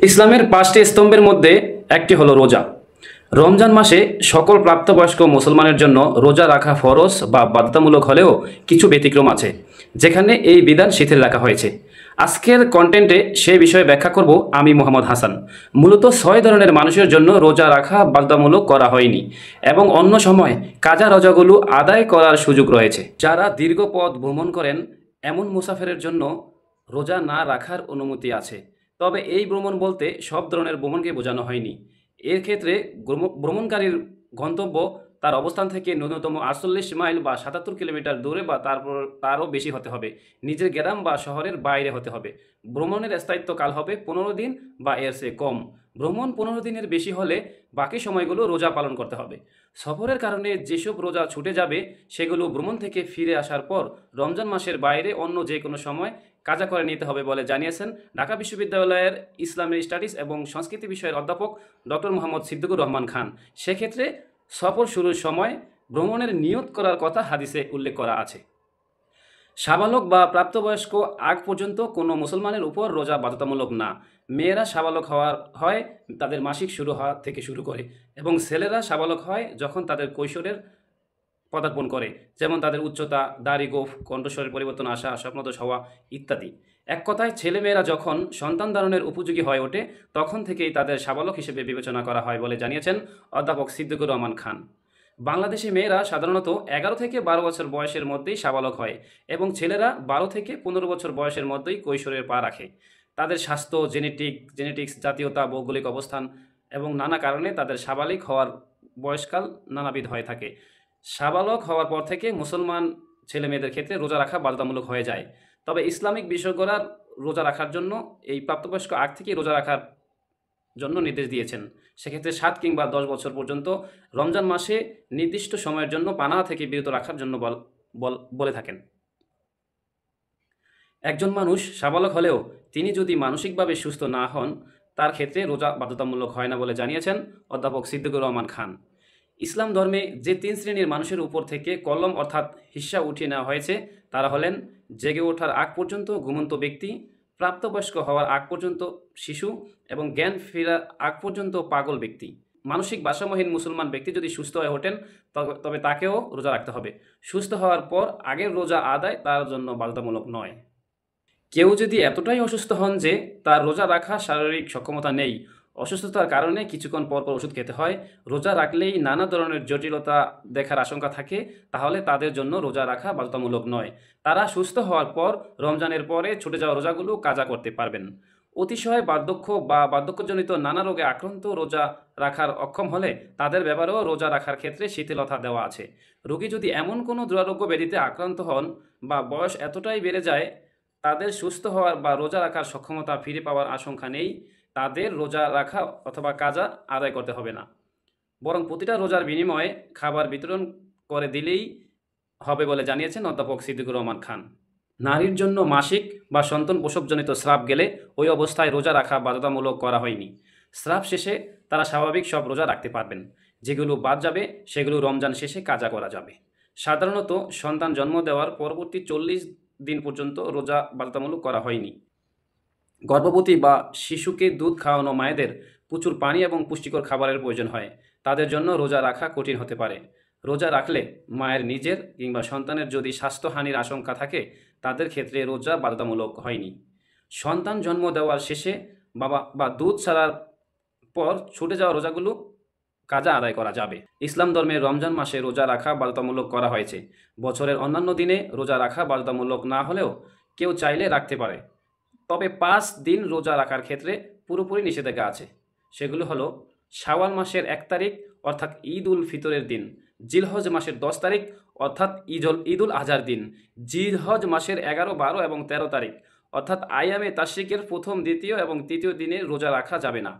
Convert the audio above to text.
ইসলামের ৫টি স্তম্ভের মধ্যে একটি হলো রোজা। রমজান মাসে সকল প্রাপ্তবয়স্ক মুসলমানের জন্য রোজা রাখা ফরজ বা বাধ্যতামূলক হলেও কিছু ব্যতিক্রম আছে, যেখানে এই বিধান শিথিল রাখা হয়েছে। আজকের কন্টেন্টে সেই বিষয়ে ব্যাখ্যা করব আমি মোহাম্মদ হাসান। মূলত ৬ ধরনের মানুষের জন্য রোজা রাখা বাধ্যতামূলক করা হয়নি এবং অন্য সময় কাজা রোজাগুলো আদায় করার সুযোগ রয়েছে। যারা দীর্ঘ পথ ভ্রমণ করেন এমন মুসাফিরের জন্য রোজা না রাখার অনুমতি আছে, তবে এই ভ্রমণ বলতে সব ধরনের ভ্রমণকে বোঝানো হয়নি। এর ক্ষেত্রে ভ্রমণকারীর গন্তব্য তার অবস্থান থেকে ন্যূনতম ৪৮ মাইল বা ৭৭ কিলোমিটার দূরে বা তারও বেশি হতে হবে, নিজের গ্রাম বা শহরের বাইরে হতে হবে। ভ্রমণের স্থায়িত্বকাল হবে ১৫ দিন বা এর চেয়ে কম। ভ্রমণ ১৫ দিনের বেশি হলে বাকি সময়গুলো রোজা পালন করতে হবে। সফরের কারণে যেসব রোজা ছুটে যাবে সেগুলো ভ্রমণ থেকে ফিরে আসার পর রমজান মাসের বাইরে অন্য যে কোনো সময় কাজা করে নিতে হবে বলে জানিয়েছেন ঢাকা বিশ্ববিদ্যালয়ের ইসলামিক স্টাডিজ এবং সংস্কৃতি বিষয়ের অধ্যাপক ডক্টর মোহাম্মদ সিদ্দিকুর রহমান খান। সেক্ষেত্রে সফর শুরুর সময় ভ্রমণের নিয়ত করার কথা হাদিসে উল্লেখ করা আছে। সাবালক বা প্রাপ্তবয়স্ক আগ পর্যন্ত কোনো মুসলমানের উপর রোজা বাধ্যতামূলক না। মেয়েরা সাবালক হয় তাদের মাসিক শুরু হওয়া থেকে শুরু করে, এবং ছেলেরা সাবালক হয় যখন তাদের কৈশোরের পদার্পণ করে, যেমন তাদের উচ্চতা, দাড়ি, গোঁফ, কণ্ঠস্বরের পরিবর্তন আসা, স্বপ্নদোষ হওয়া ইত্যাদি। এক কথায় ছেলেমেয়েরা যখন সন্তান ধারণের উপযোগী হয়ে ওঠে তখন থেকেই তাদের সাবালক হিসেবে বিবেচনা করা হয় বলে জানিয়েছেন অধ্যাপক সিদ্দিকুর রহমান খান। বাংলাদেশে মেয়েরা সাধারণত ১১ থেকে ১২ বছর বয়সের মধ্যেই সাবালক হয় এবং ছেলেরা ১২ থেকে ১৫ বছর বয়সের মধ্যেই কৈশোরের পা রাখে। তাদের স্বাস্থ্য, জেনেটিক্স, জাতীয়তা, ভৌগোলিক অবস্থান এবং নানা কারণে তাদের সাবালিক হওয়ার বয়সকাল নানাবিধ হয়ে থাকে। সাবালক হওয়ার পর থেকে মুসলমান ছেলেমেয়েদের ক্ষেত্রে রোজা রাখা বাধ্যতামূলক হয়ে যায়। তবে ইসলামিক বিশেষজ্ঞরা রোজা রাখার জন্য এই প্রাপ্তবয়স্ক আগ থেকেই রোজা রাখার জন্য নির্দেশ দিয়েছেন। সেক্ষেত্রে ৭ কিংবা ১০ বছর পর্যন্ত রমজান মাসে নির্দিষ্ট সময়ের জন্য পানাহা থেকে বিরত রাখার জন্য বলে থাকেন। একজন মানুষ সাবালক হলেও তিনি যদি মানসিকভাবে সুস্থ না হন তার ক্ষেত্রে রোজা বাধ্যতামূলক হয় না বলে জানিয়েছেন অধ্যাপক সিদ্দিকুর রহমান খান। ইসলাম ধর্মে যে ৩ শ্রেণীর মানুষের উপর থেকে কলম অর্থাৎ হিস্সা উঠিয়ে নেওয়া হয়েছে তারা হলেন জেগে ওঠার আগ পর্যন্ত ঘুমন্ত ব্যক্তি, প্রাপ্তবয়স্ক হওয়ার আগ পর্যন্ত শিশু এবং জ্ঞান ফেরার আগ পর্যন্ত পাগল ব্যক্তি। মানসিক ভারসাম্যহীন মুসলমান ব্যক্তি যদি সুস্থ হয়ে ওঠেন তবে তাকেও রোজা রাখতে হবে। সুস্থ হওয়ার পর আগের রোজা আদায় তার জন্য বাধ্যতামূলক নয়। কেউ যদি এতটাই অসুস্থ হন যে তার রোজা রাখা শারীরিক সক্ষমতা নেই, অসুস্থতার কারণে কিছুক্ষণ পর পর ওষুধ খেতে হয়, রোজা রাখলেই নানা ধরনের জটিলতা দেখার আশঙ্কা থাকে, তাহলে তাদের জন্য রোজা রাখা বাধ্যতামূলক নয়। তারা সুস্থ হওয়ার পর রমজানের পরে ছুটে যাওয়া রোজাগুলো কাজা করতে পারবেন। অতিশয় বার্ধক্য বা বার্ধক্যজনিত নানা রোগে আক্রান্ত রোজা রাখার অক্ষম হলে তাদের ব্যাপারেও রোজা রাখার ক্ষেত্রে শিথিলতা দেওয়া আছে। রোগী যদি এমন কোনো দুরারোগ্য ব্যাধিতে আক্রান্ত হন বা বয়স এতটাই বেড়ে যায় তাদের সুস্থ হওয়ার বা রোজা রাখার সক্ষমতা ফিরে পাওয়ার আশঙ্কা নেই, তাদের রোজা রাখা অথবা কাজা আদায় করতে হবে না, বরং প্রতিটা রোজার বিনিময়ে খাবার বিতরণ করে দিলেই হবে বলে জানিয়েছেন অধ্যাপক সিদ্দিকুর রহমান খান। নারীর জন্য মাসিক বা সন্তান প্রসবজনিত স্রাব গেলে ওই অবস্থায় রোজা রাখা বাধ্যতামূলক করা হয়নি। স্রাব শেষে তারা স্বাভাবিক সব রোজা রাখতে পারবেন। যেগুলো বাদ যাবে সেগুলো রমজান শেষে কাজা করা যাবে। সাধারণত সন্তান জন্ম দেওয়ার পরবর্তী ৪০ দিন পর্যন্ত রোজা বাধ্যতামূলক করা হয়নি। গর্ভবতী বা শিশুকে দুধ খাওয়ানো মায়েদের প্রচুর পানি এবং পুষ্টিকর খাবারের প্রয়োজন হয়, তাদের জন্য রোজা রাখা কঠিন হতে পারে। রোজা রাখলে মায়ের নিজের কিংবা সন্তানের যদি স্বাস্থ্যহানির আশঙ্কা থাকে তাদের ক্ষেত্রে রোজা বাধ্যতামূলক হয়নি। সন্তান জন্ম দেওয়ার শেষে বা দুধ ছাড়ার পর ছুটে যাওয়া রোজাগুলো কাজা আদায় করা যাবে। ইসলাম ধর্মে রমজান মাসে রোজা রাখা বাধ্যতামূলক করা হয়েছে। বছরের অন্যান্য দিনে রোজা রাখা বাধ্যতামূলক না হলেও কেউ চাইলে রাখতে পারে, তবে ৫ দিন রোজা রাখার ক্ষেত্রে পুরোপুরি নিষেধাজ্ঞা আছে। সেগুলো হলো শাওয়াল মাসের ১ তারিখ অর্থাৎ ঈদ উল ফিতরের দিন, জিলহজ মাসের ১০ তারিখ অর্থাৎ ঈদ উল আজহার দিন, জিলহজ মাসের ১১, ১২ এবং ১৩ তারিখ অর্থাৎ আইয়ামে তাশরিকের প্রথম, দ্বিতীয় এবং তৃতীয় দিনে রোজা রাখা যাবে না।